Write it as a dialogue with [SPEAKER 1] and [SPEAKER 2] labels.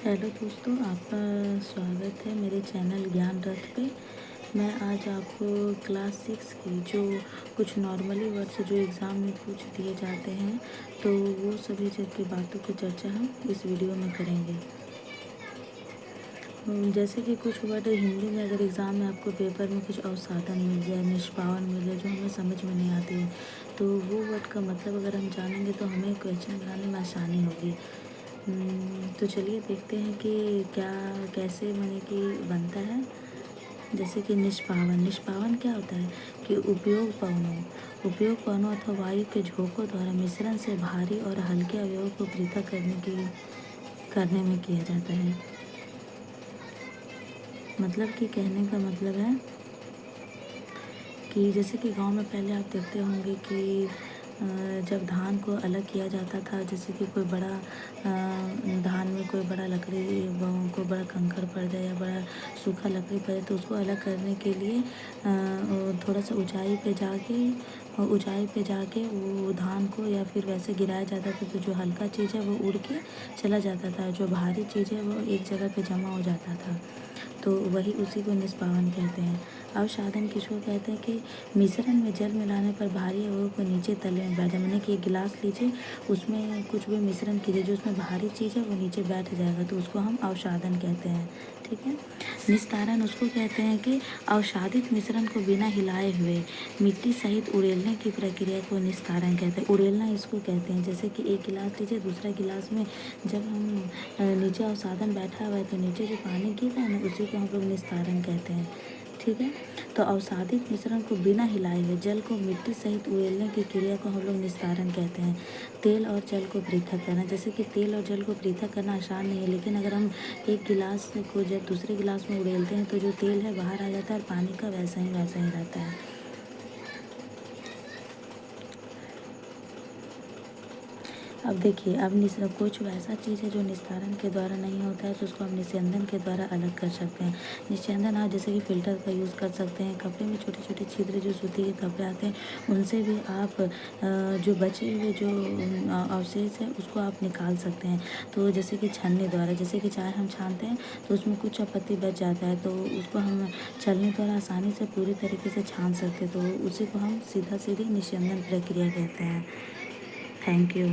[SPEAKER 1] Hello दोस्तों, आपका स्वागत है मेरे चैनल ज्ञान रथ पे। मैं आज आपको क्लास 6 की जो कुछ नॉर्मली वर्ड्स जो एग्ज़ाम में पूछ दिए जाते हैं, तो वो सभी जब की बातों की चर्चा हम इस वीडियो में करेंगे। जैसे कि कुछ वर्ड हिंदी में अगर एग्ज़ाम में आपको पेपर में कुछ अवसाधन मिल जाए, निष्पावन मिल जाए, जो हमें समझ में नहीं आती है, तो वो वर्ड का मतलब अगर हम जानेंगे तो हमें क्वेश्चन बनाने में आसानी होगी। तो चलिए देखते हैं कि क्या कैसे माने कि बनता है। जैसे कि निष्पावन। निष्पावन क्या होता है कि उपयोग पवनों अथवा वायु के झोंकों द्वारा मिश्रण से भारी और हल्के अवयवों को पृथक करने में किया जाता है। मतलब कि कहने का मतलब है कि जैसे कि गांव में पहले आप देखते होंगे कि जब धान को अलग किया जाता था, जैसे कि कोई बड़ा धान में कोई बड़ा लकड़ी को बड़ा कंकड़ पड़ जाए या बड़ा सूखा लकड़ी पड़ जाए, तो उसको अलग करने के लिए थोड़ा सा ऊंचाई पे जाके वो धान को या फिर वैसे गिराया जाता था, तो जो हल्का चीज़ है वो उड़ के चला जाता था, जो भारी चीज़ है वो एक जगह पे जमा हो जाता था। तो वही उसी को निष्पावन कहते हैं। अवसाधन किसको कहते हैं कि मिश्रण में जल मिलाने पर भारी अवयवों को नीचे तले में बैठ जाए। मैंने कि एक गिलास लीजिए, उसमें कुछ भी मिश्रण कीजिए, जो उसमें भारी चीज़ है वो नीचे बैठ जाएगा, तो उसको हम अवसाधन कहते हैं। ठीक है। निस्तारण उसको कहते हैं कि अवसादित मिश्रण को बिना हिलाए हुए मिट्टी सहित उड़ेलने की प्रक्रिया को निस्तारण कहते हैं। उड़ेलना इसको कहते हैं। जैसे कि एक गिलास लीजिए, दूसरा गिलास में जब हम नीचे अवसाधन बैठा हुआ है तो नीचे जो पानी गिर रहा है ना, उसी को हम लोग निस्तारण कहते हैं। ठीक है। तो अवसादित मिश्रण को बिना हिलाए हुए जल को मिट्टी सहित उड़ेलने की क्रिया को हम लोग निस्तारण कहते हैं। तेल और जल को पृथक करना। जैसे कि तेल और जल को पृथक करना आसान नहीं है, लेकिन अगर हम एक गिलास को जब दूसरे गिलास में उड़ेलते हैं तो जो तेल है बाहर आ जाता है और पानी का वैसा ही रहता है। अब देखिए, अब कुछ वैसा चीज़ है जो निस्तारण के द्वारा नहीं होता है, तो उसको हम निस्यंदन के द्वारा अलग कर सकते हैं। निस्यंदन आप जैसे कि फ़िल्टर का यूज़ कर सकते हैं। कपड़े में छोटे छोटे छिद्र जो सूती के कपड़े आते हैं, उनसे भी आप जो बचे हुए जो अवशेष है उसको आप निकाल सकते हैं। तो जैसे कि छलनी द्वारा, जैसे कि चाय हम छानते हैं तो उसमें कुछ चपत्ती बच जाता है, तो उसको हम छलनी द्वारा आसानी से पूरी तरीके से छान सकते हैं, तो उसी को हम सीधी निस्यंदन प्रक्रिया कहते हैं। Thank you.